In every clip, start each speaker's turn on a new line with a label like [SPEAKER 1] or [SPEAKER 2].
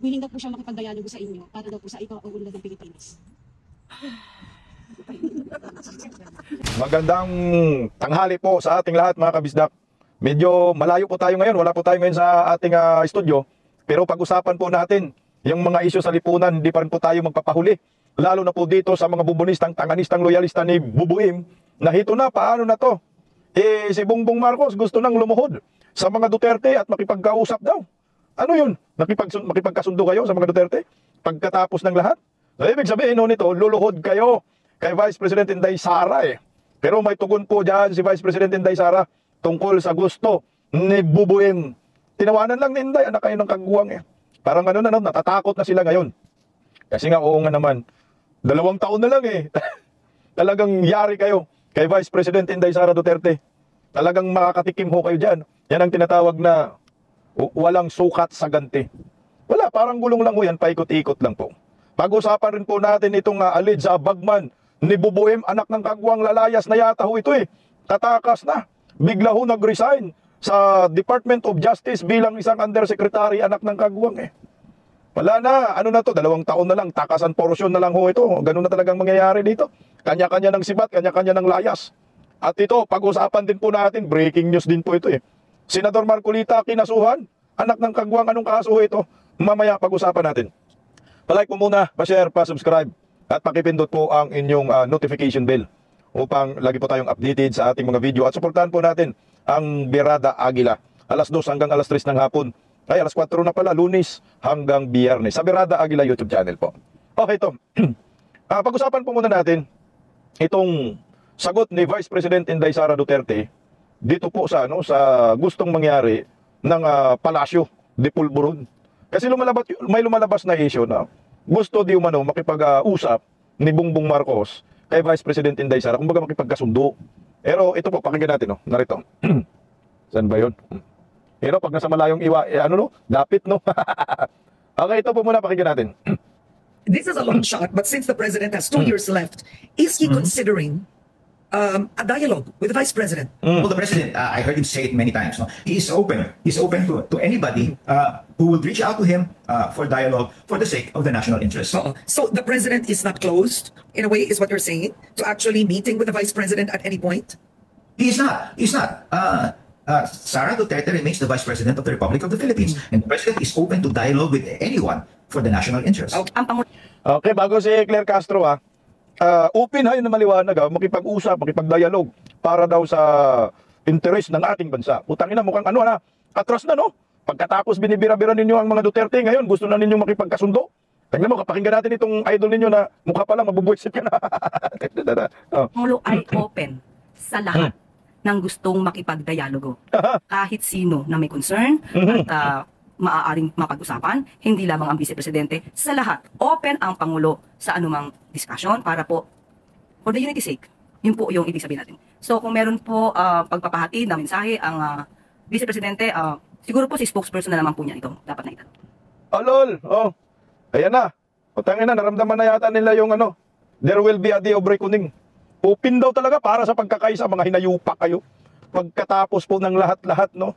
[SPEAKER 1] willing daw po siya makipag-dialogue sa inyo para daw po sa ipauunlad ng Pilipinas.
[SPEAKER 2] Magandang tanghali po sa ating lahat mga kabisdak. Medyo malayo po tayo ngayon, wala po tayo ngayon sa ating studio. Pero pag-usapan po natin yung mga isyu sa lipunan, hindi pa rin po tayo magpapahuli. Lalo na po dito sa mga bubunistang, tanganistang, loyalista ni Bubuim, na hito na, paano na to? Si Bongbong Marcos gusto nang lumuhod sa mga Duterte at makipagkausap daw. Ano yun? Makipagkasundo kayo sa mga Duterte? Pagkatapos ng lahat? So, ibig sabihin nito, luluhod kayo kay Vice President Inday Sara eh. Pero may tugon po dyan si Vice President Inday Sara tungkol sa gusto ni Bubuim. Tinawanan lang ni Inday, anak kayo ng kagwang eh. Parang natatakot na sila ngayon. Kasi nga, oo nga naman, 2 taon na lang eh. Talagang yari kayo kay Vice President Inday Sara Duterte. Talagang makakatikim ho kayo dyan. Yan ang tinatawag na walang sukat sa ganti. Wala, parang gulong lang ho yan, paikot-ikot lang po. Pag-usapan rin po natin itong alleged bagman ni Bubuim, anak ng kagwang, lalayas na yata ho ito eh. Tatakas na. Bigla ho nag-resign sa Department of Justice bilang isang undersecretary, anak ng kagwang eh. Wala na, ano na to, 2 taon na lang, takasan porsyon na lang ho ito. Ganun na talagang mangyayari dito. Kanya-kanya ng sibat, kanya-kanya ng layas. At ito, pag-usapan din po natin, breaking news din po ito eh. Senador Marcolita kinasuhan, anak ng kagwang, anong kaso ito? Mamaya pag-usapan natin. Pa-like po muna, pa-share, pa-subscribe, at pakipindot po ang inyong notification bell upang lagi po tayong updated sa ating mga video. At suportahan po natin ang Birada Agila. Alas 2 hanggang alas 3 ng hapon. Ay, alas 4 na pala, Lunes hanggang Biyernes. Sa Birada Agila YouTube channel po. Okay, ito. Pag-usapan po muna natin itong sagot ni Vice President Inday Sara Duterte dito po sa sa gustong mangyari ng Palasyo de Pulburon. Kasi may lumalabas na issue na gusto di umano makipag-usap ni Bongbong Marcos kay Vice President Inday Sara, kumbaga makipagkasundo. Pero ito po, pakinggan natin, narito. Saan ba yun? Pero pag nasa malayong dapit, no? Okay, ito po muna, pakinggan natin.
[SPEAKER 3] This is a long shot, but since the president has 2 years left, is he considering a dialogue with the vice president?
[SPEAKER 4] Well, the president, I heard him say it many times. No? He's open. He's open to anybody who will reach out to him for dialogue for the sake of the national interest.
[SPEAKER 3] So the president is not closed, in a way, is what you're saying, to actually meeting with the vice president at any point?
[SPEAKER 4] He's not. He's not. Sara Duterte remains the vice president of the Republic of the Philippines, and the president is open to dialogue with anyone for the national interest.
[SPEAKER 2] Okay, bago si Claire Castro open na maliwanag makipag-usap, makipag-dialogue para daw sa interest ng ating bansa. Putangina, mukhang atras na no? Pagkatapos binibira-bira ninyo ang mga Duterte, ngayon gusto na ninyo makipagkasundo. Tingnan mo, kapakinggan natin itong idol ninyo na mukha pa lang, mabubuisit ka na.
[SPEAKER 5] Pangulo ay open sa lahat ng gustong makipag-dialogo. Kahit sino na may concern at maaaring mapag-usapan, hindi lamang ang Vice Presidente, sa lahat. Open ang Pangulo sa anumang discussion para po, for the unity sake, yun po yung ibig sabihin natin. So kung meron po pagpapahatid na mensahe ang Vice Presidente, siguro po si spokesperson na naman po niya ito, dapat na ito.
[SPEAKER 2] Lol, ayan na. Putangin na, naramdaman na yata nila yung there will be a day of reckoning. Open daw talaga para sa pagkakaisa, mga hinayupa kayo. Pagkatapos po ng lahat-lahat, no?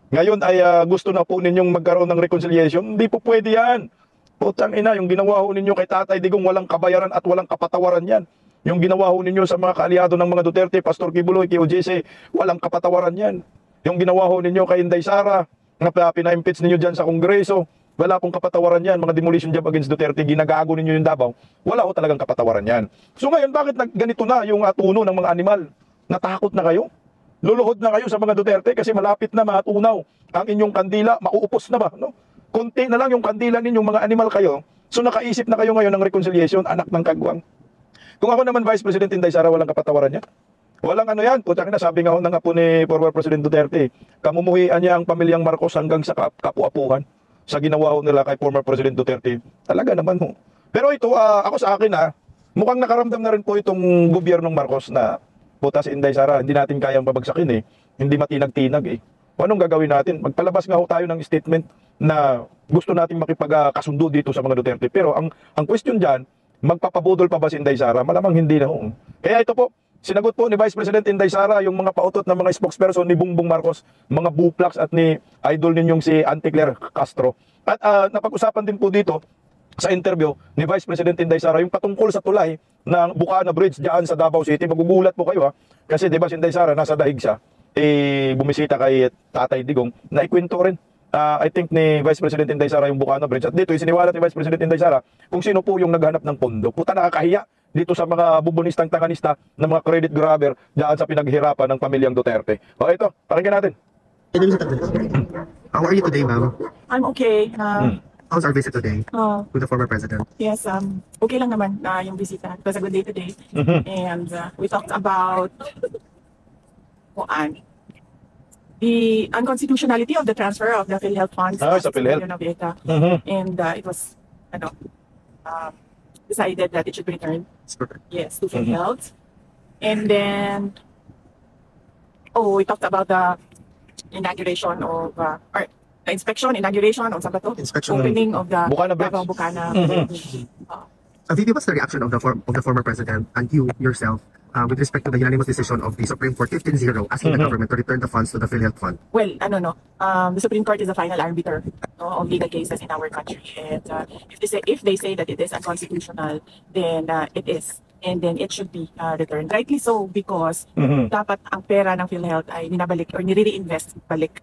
[SPEAKER 2] Ngayon ay gusto na po ninyong magkaroon ng reconciliation. Hindi po pwede yan. Putang ina, yung ginawa ho ninyo kay Tatay Digong, walang kabayaran at walang kapatawaran yan. Yung ginawa ho ninyo sa mga kaaliado ng mga Duterte, Pastor Kibuloy, kay OJC, walang kapatawaran yan. Yung ginawa ho ninyo kay Inday Sara, na pina-impeach ninyo dyan sa Kongreso, wala pong kapatawaran yan. Mga demolition job against Duterte, ginagago ninyo yung Davao, wala ho talagang kapatawaran yan. So ngayon, bakit ganito na yung tuno ng mga animal? Natakot na kayo? Luluhod na kayo sa mga Duterte kasi malapit na matunaw ang inyong kandila, mauupos na ba? No? Konti na lang yung kandila ninyong mga animal kayo, so nakaisip na kayo ngayon ng reconciliation, anak ng kagwang. Kung ako naman Vice President Inday Sara, walang kapatawaran yan. Walang yan, putang na, sabi nga ho ng apo ni former President Duterte, kamumuhian niya ang pamilyang Marcos hanggang sa kapu-apuhan sa ginawa ho nila kay former President Duterte. Talaga naman ho. Pero ito, ako sa akin mukhang nakaramdam na rin po itong gobyernong Marcos na puta si Inday Sara, hindi natin kayang babagsakin hindi matinag-tinag Anong gagawin natin? Magpalabas nga ho tayo ng statement na gusto nating makipagkasundo dito sa mga Duterte. Pero ang question dyan, magpapabudol pa ba si Inday Sara? Malamang hindi na ho. Kaya ito po, sinagot po ni Vice President Inday Sara yung mga pautot ng mga spokesperson ni Bongbong Marcos, mga buplax at ni idol ninyong si Auntie Claire Castro. At napag-usapan din po dito sa interview ni Vice President Inday Sara yung patungkol sa tulay ng Bukana Bridge diyan sa Davao City. Magugulat po kayo, ha, kasi 'di ba si Inday Sara nasa daig siya, bumisita kay Tatay Digong na ikwento rin, I think, ni Vice President Inday Sara yung Bukana Bridge. At dito isiniwalat ni Vice President Inday Sara kung sino po yung naghanap ng pondo. Puta, nakakahiya dito sa mga bubunistang tanganista ng mga credit grabber diyan sa pinaghirapan ng pamilyang Duterte. O ito, pakinggan natin.
[SPEAKER 6] How are you today, ma'am?
[SPEAKER 7] I'm okay.
[SPEAKER 6] How's our visit today
[SPEAKER 7] Uh,
[SPEAKER 6] with the former president?
[SPEAKER 7] yes, okay lang naman yung bisita. It was a good day today. And we talked about the unconstitutionality of the transfer of the PhilHealth funds.
[SPEAKER 2] Ah, sa
[SPEAKER 7] 6
[SPEAKER 2] PhilHealth.
[SPEAKER 7] million of ETA. And it was decided that it should be returned, yes, to PhilHealth. And then, we talked about the inauguration of, or the inauguration of
[SPEAKER 6] Inspection.
[SPEAKER 7] opening of the
[SPEAKER 2] Bukana Bridge.
[SPEAKER 7] Davao Bukana.
[SPEAKER 6] VP, what's the reaction of the former president and you yourself with respect to the unanimous decision of the Supreme Court 15-0 asking the government to return the funds to the PhilHealth Fund?
[SPEAKER 7] Well, the Supreme Court is the final arbiter, no, of legal cases in our country. And if they say that it is unconstitutional, then it is. And then it should be returned. Rightly so, because dapat ang pera ng PhilHealth ay binabalik or nire-reinvest balik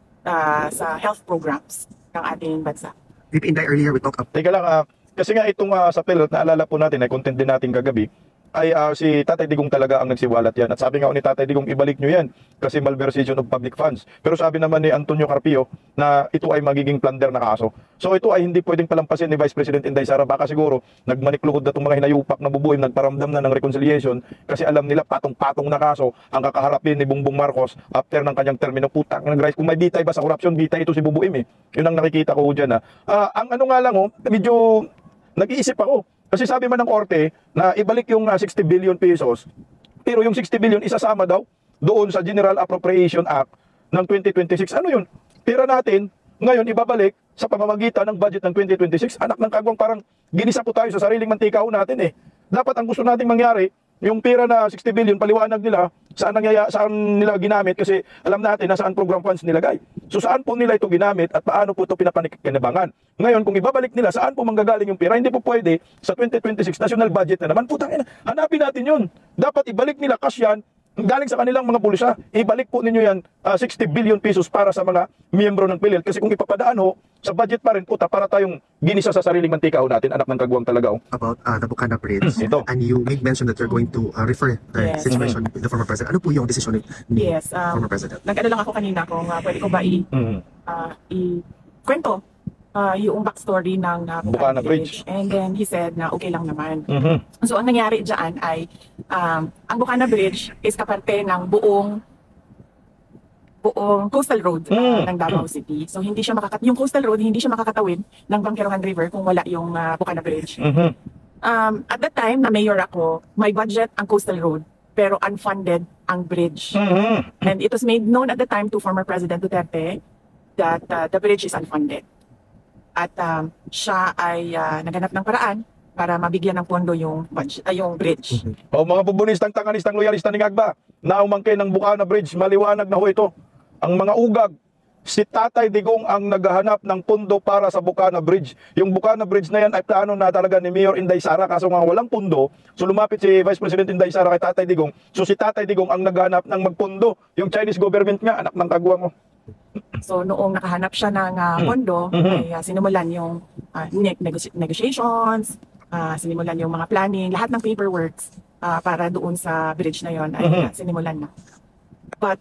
[SPEAKER 7] sa health programs ng ating bansa.
[SPEAKER 6] VP Inday, earlier we talked about
[SPEAKER 2] Teka lang, kasi nga itong sa PhilHealth, naalala po natin, ay content din natin kagabi, ay si Tatay Digong talaga ang nagsiwalat yan. At sabi nga ni Tatay Digong, ibalik nyo yan kasi malversation of public funds. Pero sabi naman ni Antonio Carpio na ito ay magiging plunder na kaso. So ito ay hindi pwedeng palampasin ni Vice President Inday Sara. Baka siguro nagmanikluhod na itong mga hinayupak na bubuim, nagparamdam na ng reconciliation kasi alam nila patong-patong na kaso ang kakaharapin ni Bongbong Marcos after ng kanyang termino. Putang ng guys, kung may bitay ba sa korupsyon, bitay ito si bubuim eh. Yun ang nakikita ko dyan. Ang ano nga lang, medyo nag-iisip ako. Kasi sabi man ng korte na ibalik yung 60 billion pesos, pero yung 60 billion isasama daw doon sa General Appropriation Act ng 2026. Ano yun? Pera natin, ngayon ibabalik sa pamamagitan ng budget ng 2026. Anak ng kagwang, parang ginisa po tayo sa sariling mantikaw natin eh. Dapat ang gusto nating mangyari, yung pera na 60 billion, paliwanag nila saan nila ginamit kasi alam natin na saan program funds nilagay. So saan po nila ito ginamit at paano po ito pinapanikibangan. Ngayon, kung ibabalik nila saan po manggagaling yung pera, hindi po pwede sa 2026 national budget na naman. Putang ina, hanapin natin yun. Dapat ibalik nila cash yan, galing sa kanilang mga bulsa. Ibalik po ninyo yan 60 billion pesos para sa mga miyembro ng PhilHealth. Kasi kung ipapadaan sa budget pa rin, puta, para tayong ginisa sa sariling mantikaw natin, anak ng kagwang talaga.
[SPEAKER 6] about the Bukana Bridge.
[SPEAKER 2] Ito.
[SPEAKER 6] And you made mention that you're going to refer the
[SPEAKER 7] Yes.
[SPEAKER 6] situation with the former president. Ano po yung decision ni
[SPEAKER 7] Yes.
[SPEAKER 6] former president?
[SPEAKER 7] Nag-ano lang ako kanina kung pwede ko ba i-kwento yung backstory ng
[SPEAKER 2] Bukana Bridge.
[SPEAKER 7] And then he said na okay lang naman. So ang nangyari dyan ay ang Bukana Bridge is kaparte ng buong coastal road ng Davao City. So hindi siya yung coastal road hindi siya makakatawid ng Bangkerongan River kung wala yung Bukana Bridge. At that time na mayor ako, may budget ang coastal road pero unfunded ang bridge. And it was made known at the time to former President Duterte that the bridge is unfunded. At siya ay naghanap ng paraan para mabigyan ng pondo yung bridge.
[SPEAKER 2] O mga bubunistang, tanganistang, loyalista ni Ngagba, na umangkin ng Bukana Bridge, maliwanag na ho ito. Ang mga ugag, si Tatay Digong ang naghahanap ng pondo para sa Bukana Bridge. Yung Bukana Bridge na yan ay plano na talaga ni Mayor Inday Sara, kaso nga walang pondo. So lumapit si Vice President Inday Sara kay Tatay Digong. So si Tatay Digong ang naghahanap ng magpondo. Yung Chinese government nga, anak ng kagwang.
[SPEAKER 7] So noong nakahanap siya ng pondo, ay sinimulan yung negotiations, sinimulan yung mga planning, lahat ng paperworks para doon sa bridge na yon ay sinimulan na. But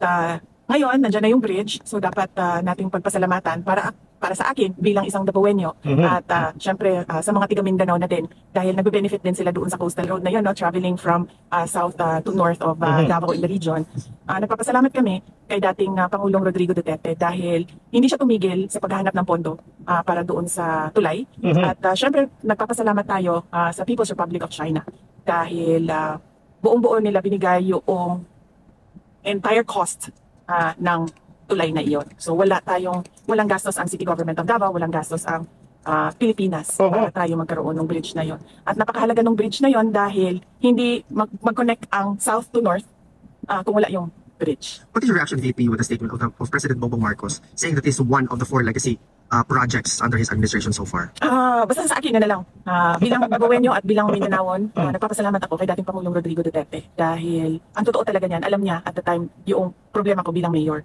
[SPEAKER 7] ngayon, nandiyan na yung bridge, so dapat nating pagpasalamatan para sa akin bilang isang Dabawenyo at syempre sa mga tiga Mindanao na din dahil nagbe-benefit din sila doon sa coastal road na yun, no, traveling from south to north of Davao in the region. Nagpapasalamat kami kay dating Pangulong Rodrigo Duterte dahil hindi siya tumigil sa paghahanap ng pondo para doon sa tulay. At syempre nagpapasalamat tayo sa People's Republic of China dahil buong-buo nila binigay yung entire cost ng tulay na iyon. So walang gastos ang City Government of Davao, walang gastos ang Pilipinas para tayo magkaroon ng bridge na yon. At napakahalaga ng bridge na yon dahil hindi mag-connect ang south to north kung wala yung bridge.
[SPEAKER 6] What is your reaction, VP, with the statement of President Bongbong Marcos saying that this is one of the 4 legacy projects under his administration so far?
[SPEAKER 7] Basta sa akin na lang. Bilang Bagueño at bilang Mindanawon, nagpapasalamat ako kay dating Pangulong Rodrigo Duterte dahil ang totoo talaga niyan, alam niya at the time yung problema ko bilang mayor.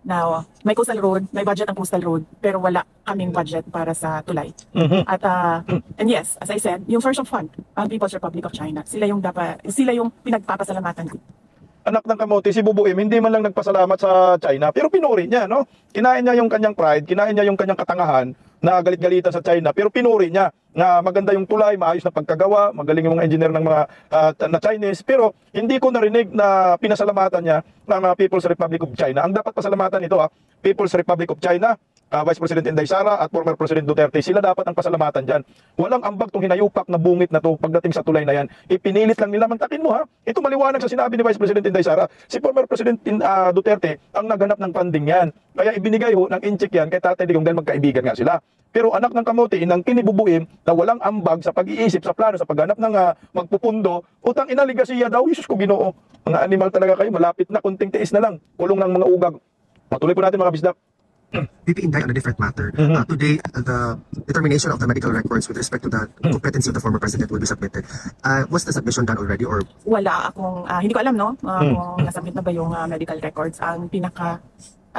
[SPEAKER 7] Now, may coastal road, may budget ang coastal road, pero wala kaming budget para sa tulay. At and yes, as I said, yung source of fund, ang People's Republic of China, sila yung pinagpapasalamatan ko.
[SPEAKER 2] Anak ng kamote, si Bubuim, hindi man lang nagpasalamat sa China, pero pinuri niya, no? Kinain niya yung kanyang pride, kinain niya yung kanyang katangahan, na galit-galitan sa China, pero pinuri niya na maganda yung tulay, maayos na pagkagawa, magaling yung mga engineer ng mga na Chinese, pero hindi ko narinig na pinasalamatan niya ng People's Republic of China. Ang dapat pasalamatan ito, People's Republic of China, Vice President Inday Sara at former President Duterte, sila dapat ang pasalamatan dyan. Walang ambag tong hinayupak na bungit na to pagdating sa tulay na yan. Ipinilit lang nila, mantakin mo ito maliwanag sa sinabi ni Vice President Inday Sara. Si former President Duterte ang naghanap ng funding yan. Kaya ibinigay ng incheck yan kay Tatay Digong dahil magkaibigan nga sila. Pero anak ng kamote, inang kinibubuin na walang ambag sa pag-iisip, sa plano, sa pagganap ng magpupundo, utang ina ligasiya daw, Isus ko Ginoo. Mga animal talaga kayo, malapit na, kunting tiis na lang, kulong ng mga ugag. Patuloy po natin mga bisdak.
[SPEAKER 6] VP Inday, on a different matter. Today, the determination of the medical records with respect to the competency of the former president will be submitted. Was the submission done already or?
[SPEAKER 7] Wala akong, hindi ko alam no, kung nasubmit na ba yung medical records. Ang pinaka,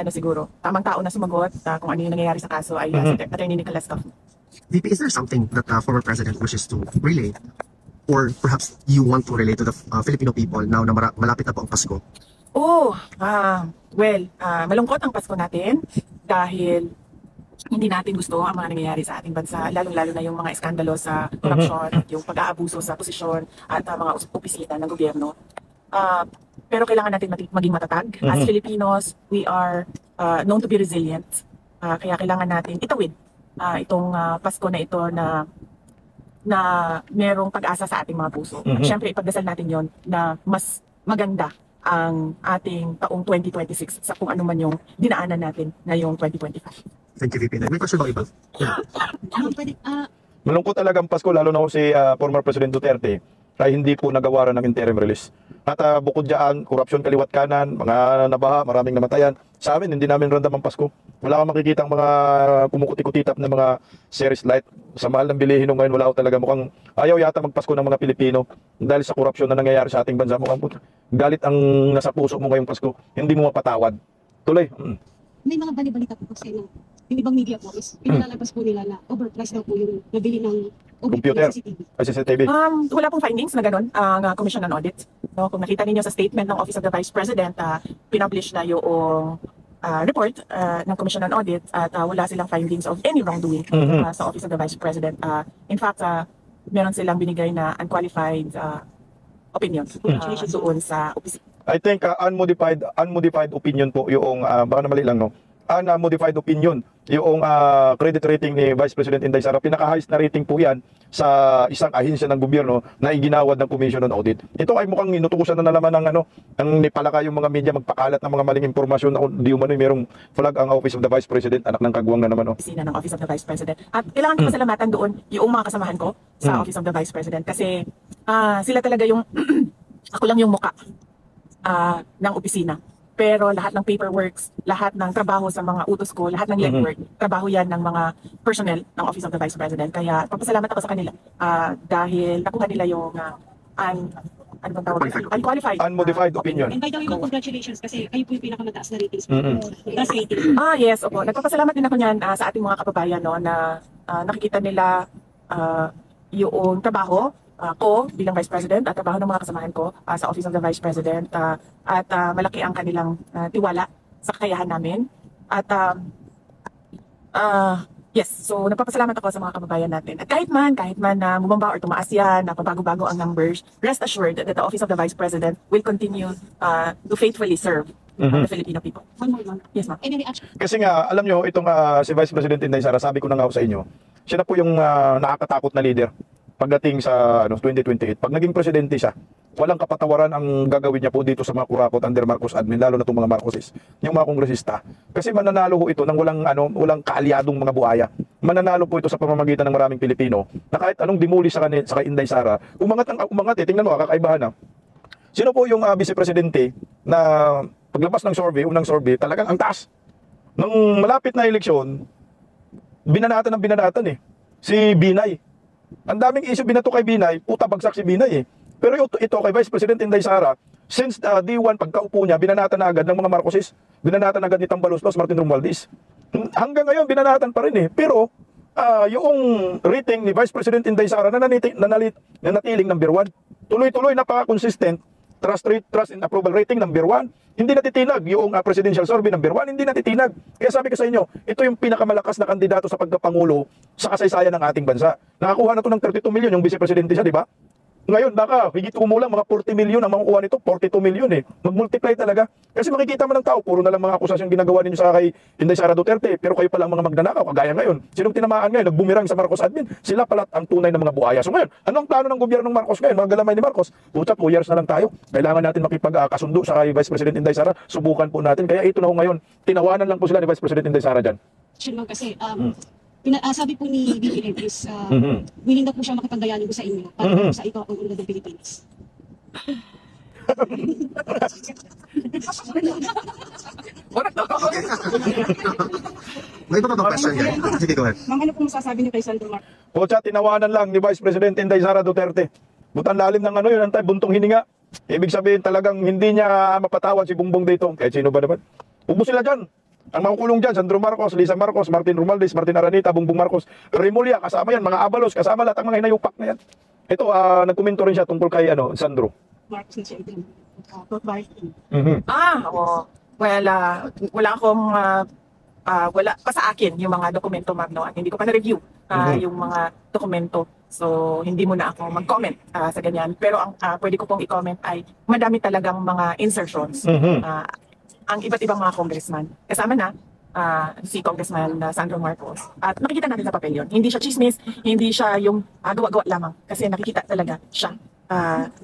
[SPEAKER 7] siguro, tamang tao na sumagot kung ano yung nangyayari sa kaso ay si Attorney Nicholas Coffey.
[SPEAKER 6] VP, is there something that the former president wishes to relay? Or perhaps you want to relay to the Filipino people now na malapit na po ang Pasko?
[SPEAKER 7] Malungkot ang Pasko natin dahil hindi natin gusto ang mga nangyayari sa ating bansa, lalo-lalo na yung mga eskandalo sa korupsyon, yung pag-aabuso sa posisyon at mga opisina ng gobyerno. Pero kailangan natin maging matatag. As Filipinos, we are known to be resilient. Kaya kailangan natin itawid itong Pasko na ito na merong pag-asa sa ating mga puso. At syempre, ipagdasal natin yon na mas maganda ang ating taong 2026 sa kung ano man yung dinaanan natin ngayong 2025.
[SPEAKER 6] Thank you, VP. May question ba iba?
[SPEAKER 2] Malungkot talaga ang Pasko, lalo na si former President Duterte ay hindi po nagawaran ng interim release. At bukod dyan, korupsyon kaliwat kanan, mga nabaha, maraming namatayan. Sa amin, hindi namin randam ang Pasko. Wala kang makikita ang mga kumukuti-kutitap na mga series light. Sa mahal ng bilihin ngayon, wala ko talaga. Mukhang ayaw yata magpasko ng mga Pilipino dahil sa korupsyon na nangyayari sa ating bansa. Mukhang galit ang nasa puso mo ngayong Pasko. Hindi mo mapatawad. Tuloy.
[SPEAKER 1] May mga bali-balita po kasi ng yung ibang media po is pinalalabas po nila na overpriced daw po yung nabili ng
[SPEAKER 2] Computer. CCTV.
[SPEAKER 7] Wala pong findings na ganun ang Commission on Audit. No, kung nakita ninyo sa statement ng Office of the Vice President, pinublish na yung report ng Commission on Audit at wala silang findings of any wrongdoing sa Office of the Vice President. In fact, meron silang binigay na unqualified opinion doon sa opisina.
[SPEAKER 2] I think unmodified opinion po yung baka na mali lang no. Unmodified opinion yung credit rating ni Vice President Inday Sara. Pinaka-highest na rating po yan sa isang ahensya ng gobyerno na iginawad ng Commission on Audit. Ito ay mukhang inutukusan na naman ng ang nipalaka yung mga media magpakalat ng mga maling impormasyon na di umano merong flag ang Office of the Vice President, anak ng kagwang na naman.
[SPEAKER 7] Opisina ng Office of the Vice President. At kailangan ko pasalamatan doon yung mga kasamahan ko sa Office of the Vice President kasi sila talaga yung ako lang yung muka ng opisina. Pero lahat ng paperworks, lahat ng trabaho sa mga utos ko, lahat ng legwork, trabaho yan ng mga personnel ng Office of the Vice President. Kaya papasalamat ako sa kanila dahil nakuha nila yung unqualified.
[SPEAKER 2] Unmodified opinion.
[SPEAKER 1] And by the way, congratulations kasi kayo po yung pinakamataas na ratings. Rating.
[SPEAKER 7] Yes, opo. Nagpapasalamat din ako niyan sa ating mga kababayan na nakikita nila yung trabaho ko bilang Vice President at trabaho ng mga kasamahan ko sa Office of the Vice President at malaki ang kanilang tiwala sa kakayahan namin at yes, so nagpapasalamat ako sa mga kababayan natin at kahit man na bumaba or tumaas yan, na pabago-bago ang numbers, rest assured that the Office of the Vice President will continue to faithfully serve the Filipino people.
[SPEAKER 1] One more, ma'am.
[SPEAKER 7] Yes, ma'am.
[SPEAKER 1] Any reaction?
[SPEAKER 2] Kasi nga, alam nyo, itong si Vice President Inday Sara, sabi ko na nga sa inyo, siya na po yung nakakatakot na leader pagdating sa 2028. Pag naging presidente siya, walang kapatawaran ang gagawin niya po dito sa mga kurakot under Marcos admin, lalo na itong mga Marcoses, yung mga kongresista. Kasi mananalo ho ito ng walang kaalyadong mga buhaya. Mananalo po ito sa pamamagitan ng maraming Pilipino na kahit anong dimuli sa kay Inday Sara, umangat. Tingnan mo, kakaibahan na. Sino po yung vice presidente na paglabas ng survey, unang survey, talagang ang taas. Nung malapit na eleksyon, binanatan eh. Si Binay. Ang daming issue binato kay Binay, puta bagsak si Binay eh. Pero ito kay Vice President Inday Sara, since D1 pagkaupo niya, binanatan na agad ng mga Marcoses, binanatan agad ni Tambaloslos, Martin Romualdez. Hanggang ngayon, binanatan pa rin eh. Pero, yung rating ni Vice President Inday Sara nanatiling number 1. Tuloy-tuloy, napaka-consistent. Trust and approval rating number 1. Hindi natitinag. Yung presidential survey number 1, hindi natitinag. Kaya sabi ko sa inyo, ito yung pinakamalakas na kandidato sa pagkapangulo sa kasaysayan ng ating bansa. Nakakuha na to ng 32 million yung vice-presidente siya, di ba? Ngayon, baka higit kumulang mga 40 million ang makukuha nito, 42 million eh. Mag-multiply talaga. Kasi makikita mo ng tao, puro na lang mga akusasyong ginagawa ninyo sa kay Inday Sara Duterte, pero kayo pala ang mga magnanakaw, kagaya ngayon. Sinong tinamaan ngayon? Nagbumirang sa Marcos admin. Sila pala ang tunay na mga buhaya. So ngayon, anong plano ng gobyerno ng Marcos ngayon? Mga galamay ni Marcos, puta, 2 years na lang tayo. Kailangan natin makipagkasundo sa kay Vice President Inday Sara. Subukan po natin. Kaya ito na ho ngayon, tinawanan lang po sila ni Vice President Inday Sara dyan.
[SPEAKER 1] Sure, kasi sabi po ni BBM is willing na po siya makipagdialogo sa inyo para po sa ikaw ang unod ng Pilipinas.
[SPEAKER 6] May iba pa bang question yan? Sige, go ahead.
[SPEAKER 1] Ma'am, ano po masasabi niyo kay Sandro Marcos?
[SPEAKER 2] Kotsa, tinawanan lang ni Vice President Inday Sara Duterte. Butan lalim ng ano yun, antay, buntong hininga. Ibig sabihin talagang hindi niya mapatawad si Bongbong dito. Kahit sino ba naman. Ubo sila dyan. Ang makukulong dyan, Sandro Marcos, Lisa Marcos, Martin Romualdez, Martin Araneta, Bongbong Marcos, Remulla, kasama yan, mga Abalos, kasama lahat ang mga hinayupak na yan. Ito, nagkomento rin siya tungkol kay Sandro.
[SPEAKER 1] Marcos na siya ito.
[SPEAKER 7] Well, wala akong wala pa sa akin yung mga dokumento, ma'am, no? At hindi ko pa na-review yung mga dokumento. So, hindi mo na ako mag-comment sa ganyan. Pero ang pwede ko pong i-comment ay madami talagang mga insertions. Ang iba't ibang mga congressman. Kasama na si Congressman Sandro Marcos. At nakikita natin sa papel yun. Hindi siya chismis, hindi siya yung gawa-gawa lamang. Kasi nakikita talaga siya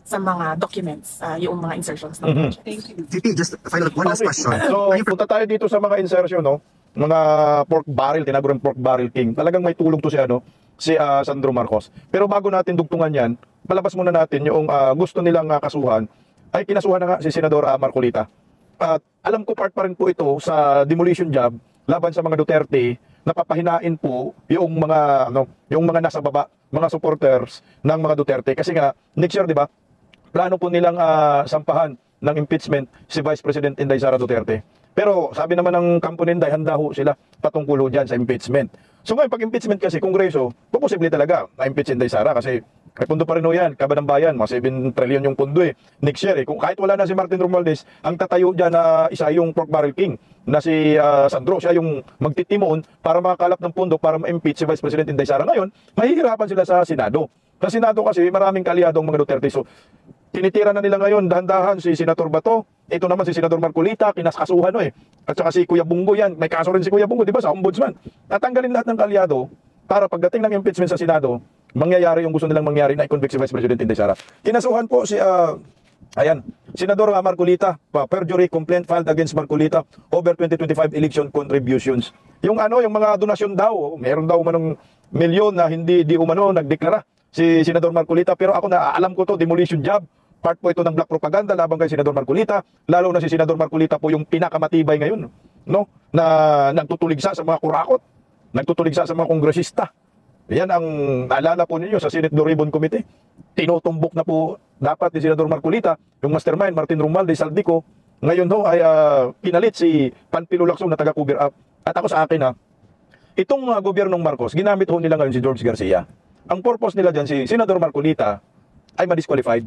[SPEAKER 7] sa mga documents, yung mga insertions.
[SPEAKER 1] Thank you.
[SPEAKER 6] VP, just final one last question.
[SPEAKER 2] So, punta tayo dito sa mga insertion, no? Mga pork barrel, tinagurang pork barrel king. Talagang may tulong to si Sandro Marcos. Pero bago natin dugtungan yan, palabas muna natin yung gusto nilang kasuhan, ay kinasuhan na nga si Senador Marcolita. At alam ko part pa rin po ito sa demolition job laban sa mga Duterte, napapahinain po yung mga nasa baba, mga supporters ng mga Duterte. Kasi nga, next year, di ba, plano po nilang sampahan ng impeachment si Vice President Inday Sara Duterte. Pero sabi naman ng kampo ni Inday, handa ho sila patungkol dyan sa impeachment. So ngayon, pag impeachment kasi, Kongreso, posible talaga na-impeach Inday Sara kasi may pundo pa rin ho yan, Kaban ng Bayan, mga 7 trillion yung pundo next year Kung kahit wala na si Martin Romualdez, ang tatayo dyan na isa yung pork barrel king na si Sandro, siya yung magtitimon para makakalap ng pundo para ma-impeach si Vice President Inday Sara. Ngayon, mahihirapan sila sa Senado. Sa Senado kasi maraming kalyadong mga Duterte. So, tinitira na nila ngayon dahan-dahan si Senator Bato. Ito naman si Senador Marcolita, kinaskasuhan At saka si Kuya Bungo yan. May kaso rin si Kuya Bungo, di ba, sa ombudsman. Tatanggalin lahat ng kalyado para pagdating ng impeachment sa Senado, mangyayari yung gusto nilang mangyari na i-convict si Vice President Inday Sara. Kinasuhan po si Senador Marcolita, perjury complaint filed against Marcolita over 2025 election contributions. Yung mga donasyon daw, meron daw manong milyon na hindi nagdeklara si Senador Marcolita, pero ako na alam ko to, demolition job. Part po ito ng black propaganda laban kay Senador Marcolita, lalo na si Senador Marcolita po yung pinakamatibay ngayon, na nagtutuligsa sa mga kurakot, nagtutuligsa sa mga kongresista. Yan ang naalala po ninyo sa Senate Blue Ribbon Committee. Tinutumbok na po dapat ni Senador Marcolita, yung mastermind Martin Romualdez Saldico. Ngayon ay pinalit si Panfilo Lacson na taga-cover up. At ako sa akin itong gobyernong Marcos, ginamit ho nila ngayon si George Garcia. Ang purpose nila dyan, si Senador Marcolita ay ma-disqualified,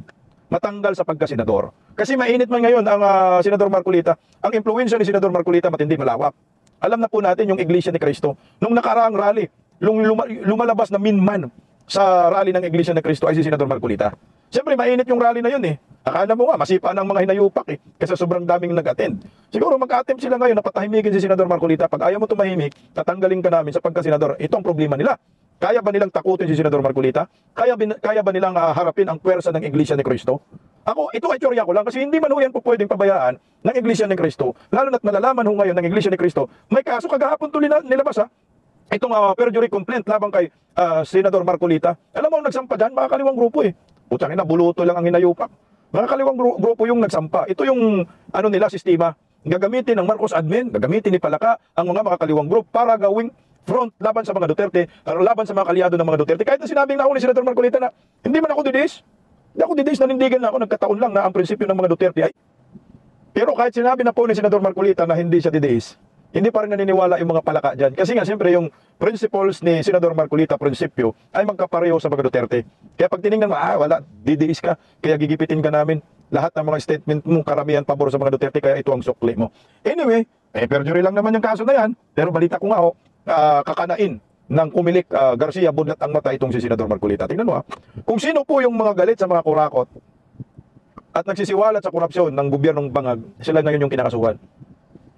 [SPEAKER 2] matanggal sa pagka-senador. Kasi mainit man ngayon ang Senador Marcolita. Ang impluwensya ni Senador Marcolita matindi, malawak. Alam na po natin yung Iglesia ni Cristo. Nung nakaraang rally, lumalabas na minman sa rally ng Iglesia ni Cristo ay si Senador Marcolita. Siyempre, mainit yung rally na yun Akala mo masipa ng mga hinayupak kasi sobrang daming nag-attend. Siguro mag-attempt sila ngayon na patahimikin si Senador Marcolita. Pag ayaw mo tumahimik, tatanggalin ka namin sa pagka-senador. Ito ang problema nila. Kaya ba nilang takutin si Senador Marcolita? Kaya ba nilang harapin ang pwersa ng Iglesia ni Cristo? Ito ay teorya ko lang kasi hindi man ho yan po pwedeng pabayaan ng Iglesia ni Cristo. Lalo na't nalalaman ho ngayon ng Iglesia ni Cristo, may kaso kagahapon to nilabas Itong perjury complaint labang kay Senador Marcolita. Alam mo, nagsampa dyan, mga kaliwang grupo Putang ina, buluto lang ang hinayupak. Mga kaliwang grupo yung nagsampa. Ito yung ano nila, sistema. Gagamitin ng Marcos admin, gagamitin ni Palaka ang mga makakaliwang group para gawing front laban sa mga Duterte, laban sa mga kalyado ng mga Duterte. Kahit na sinabing na ako ni Senator Marcolita na hindi man ako didiis. Hindi ako didiis, nanindigan na ako, nagkataon lang na ang prinsipyo ng mga Duterte ay. Pero kahit sinabi na po ni Senator Marcolita na hindi siya didiis, hindi pa rin naniniwala yung mga Palaka dyan. Kasi nga, siyempre, yung principles ni Senador Marcolita, prinsipyo, ay magkapareho sa mga Duterte. Kaya pag tinignan mo, wala, didiis ka, kaya gigipitin ka namin. Lahat ng mga statement mo, karamihan pabor sa mga Duterte, kaya ito ang sukli mo. Anyway, perjury lang naman yung kaso na yan, pero balita ko nga, kakanain ng Kumilik Garcia, budlat ang mata itong si Senador Marcolita. Tingnan mo kung sino po yung mga galit sa mga kurakot at nagsisiwalat sa korupsyon ng gobyernong Bangag, sila ngayon yung kinakasuhan.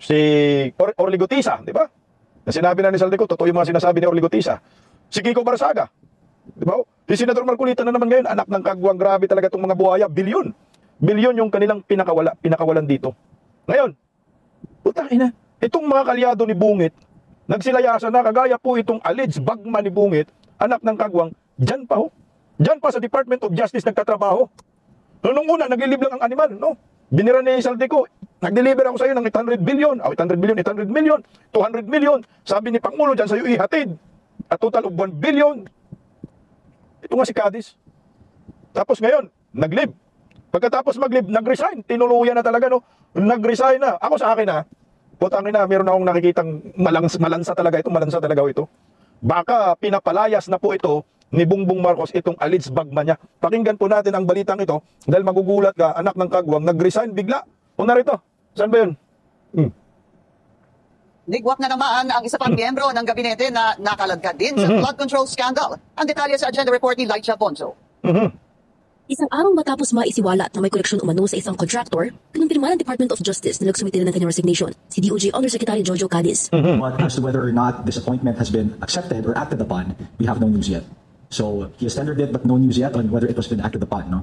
[SPEAKER 2] Si Orligo Tisa, di ba? Na sinabi na ni Saldico, totoo yung mga sinasabi ni Orligo Tisa. Si Kiko Barsaga, di ba? Si Senador Marcolita na naman ngayon, anak ng kagwang, grabe talaga itong mga buhaya, bilyon. Bilyon yung kanilang pinakawalan dito. Ngayon, putang ina, itong mga kalyado ni Bungit, nagsilayasan na, kagaya po itong alleged bagman ni Bungit, anak ng kagwang, dyan pa ho. Dyan pa sa Department of Justice nagtatrabaho. Nung una, naglilib lang ang animal, no? Binira ni Saldico, nag-deliver ako sa iyo ng 800 billion, 800 billion, 800 million, 200 million. Sabi ni Pangulo dyan sa iyo, ihatid. A total of 1 billion. Ito nga si Cadiz. Tapos ngayon, naglib. Pagkatapos maglib, nag-resign. Tinuluyan na talaga, no? Nag-resign na. Ako sa akin, putang ina, meron akong nakikitang malansa talaga ito, malansa talaga ito. Baka pinapalayas na po ito ni Bongbong Marcos itong alleged bagman niya. Pakinggan po natin ang balitang ito dahil magugulat ka, anak ng kagwang, nag-resign bigla. O narito, saan ba yun?
[SPEAKER 8] Nigwak na naman ang isa pang miyembro ng gabinete na nakaladkad din sa flood control scandal. Ang detalye sa agenda report ni Lycha Bonzo.
[SPEAKER 9] Isang araw matapos maisiwalat na may koleksyon umano sa isang contractor, kinumpirma ng Department of Justice na nagsumite na ng kanyang resignation si DOJ Undersecretary Jojo Cadiz.
[SPEAKER 10] But as to whether or not this appointment has been accepted or acted upon, we have no news yet. So he has tendered it but no news yet on whether it was been acted upon. No?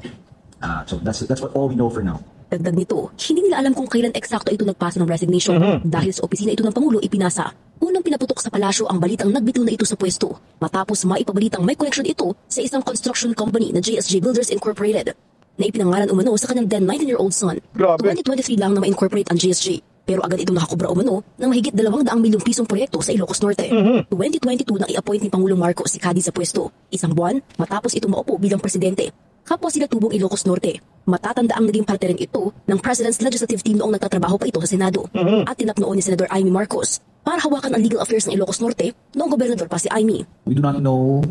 [SPEAKER 10] So that's what all we know for now.
[SPEAKER 9] Dagdag nito, hindi nila alam kung kailan eksakto ito nagpasa ng resignation dahil sa opisina ito ng Pangulo ipinasa. Unang pinaputok sa palasyo ang balitang nagbitiw na ito sa pwesto matapos maipabalitang may koleksyon ito sa isang construction company na JSG Builders Incorporated na ipinangalan umano sa kanyang then 19-year-old son.
[SPEAKER 2] Grabe.
[SPEAKER 9] 2023 lang na ma-incorporate ang JSG pero agad itong nakakubra umano ng mahigit 200 milyong pisong proyekto sa Ilocos Norte. 2022 nang i-appoint ni Pangulong Marcos si Cadiz sa pwesto, isang buwan matapos ito maupo bilang presidente. Kapwa sila tubong Ilocos Norte. Matatanda ang naging parte rin ito ng President's Legislative Team noong nagtatrabaho pa ito sa Senado at tinap noon ni Senator Amy Marcos para hawakan ang legal affairs ng Ilocos Norte noong gobernador pa si Amy.
[SPEAKER 10] We do not know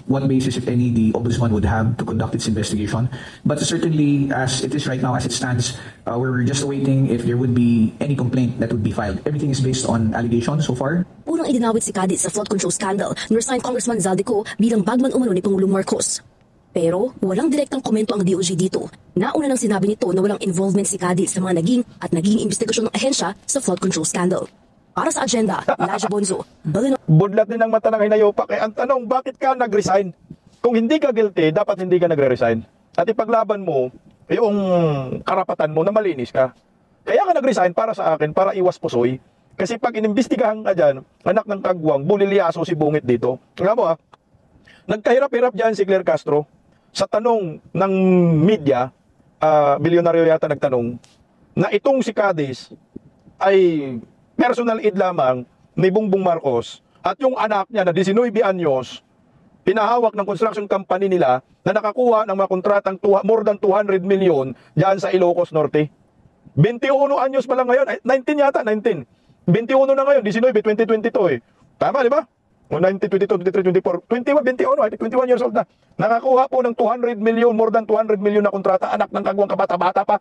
[SPEAKER 10] what basis, if any, the Ombudsman would have to conduct its investigation. But certainly, as it is right now, as it stands, we're just awaiting if there would be any complaint that would be filed. Everything is based on allegations so far.
[SPEAKER 9] Unang idinawit si Cadiz sa flood control scandal ni resigned Congressman Zaldico bilang bagman umano ni Pangulong Marcos. Pero walang direktang komento ang DOJ dito. Nauna nang sinabi nito na walang involvement si Cadiz sa mga naging investigasyon ng ahensya sa flood control scandal. Para sa agenda, Lycha Bonzo, Balino.
[SPEAKER 2] Budlat din ang mata ng hinayopa. Kaya ang tanong, bakit ka nag-resign? Kung hindi ka guilty, dapat hindi ka nagre-resign. At ipaglaban mo yung karapatan mo na malinis ka. Kaya ka nag-resign para sa akin, para iwas pusoy. Kasi pag inimbestigahan ka dyan, anak ng kagwang, bulilyaso si Bungit dito. Nga mo nagkahirap-hirap dyan si Claire Castro. Sa tanong ng media, bilyonaryo yata nagtanong, na itong si Cadiz ay personal aid lamang ni Bongbong Marcos at yung anak niya na 19 anyos, pinahawak ng construction company nila na nakakuha ng mga kontratang more than 200 million dyan sa Ilocos Norte. 21 anyos pa lang ngayon, 19 yata, 19. 21 na ngayon, 19, 2022 Tama, di ba? 19, 22, 23, 24, 21 years old na. Nakakuha po ng 200 million, more than 200 million na kontrata. Anak ng kagwang, kabata-bata pa.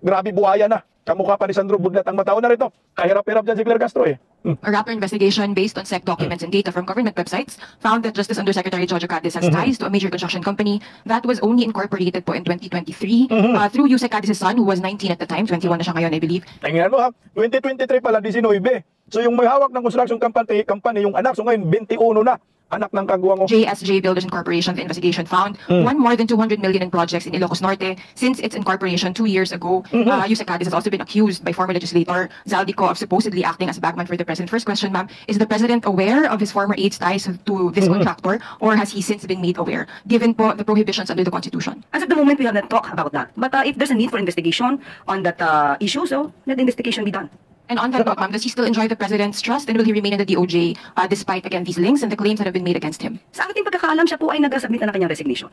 [SPEAKER 2] Grabe, buhaya na. Kamukha pa ni Sandro Budlat ang mataon na rito. Kahirap-hirap dyan si Claire Castro
[SPEAKER 11] A rapid investigation based on SEC documents and data from government websites found that Justice Undersecretary Jojo Cadiz has ties to a major construction company that was only incorporated po in 2023 through Yusek Cadiz's son who was 19 at the time, 21 na siya ngayon I believe.
[SPEAKER 2] Tingnan mo 2023 pala, 19. So yung may hawak ng construction company yung anak, so ngayon 21 na. Anak ng kagwang.
[SPEAKER 11] JSJ Builders Incorporation, the investigation found won more than 200 million in projects in Ilocos Norte since its incorporation 2 years ago. Yusek Cadiz has also been accused by former legislator Zaldico of supposedly acting as a bagman for the president. First question, ma'am, is the president aware of his former aide's ties to this contractor, or has he since been made aware, given po the prohibitions under the Constitution?
[SPEAKER 5] As of the moment, we have not talked about that. But if there's a need for investigation on that issue, so let the investigation be done.
[SPEAKER 11] And on that note, ma'am, does he still enjoy the president's trust, and will he remain in the DOJ despite, again, these links and the claims that have been made against him?
[SPEAKER 5] Sa ating pagkakaalam, siya po ay nag-submit na ng kanyang resignation.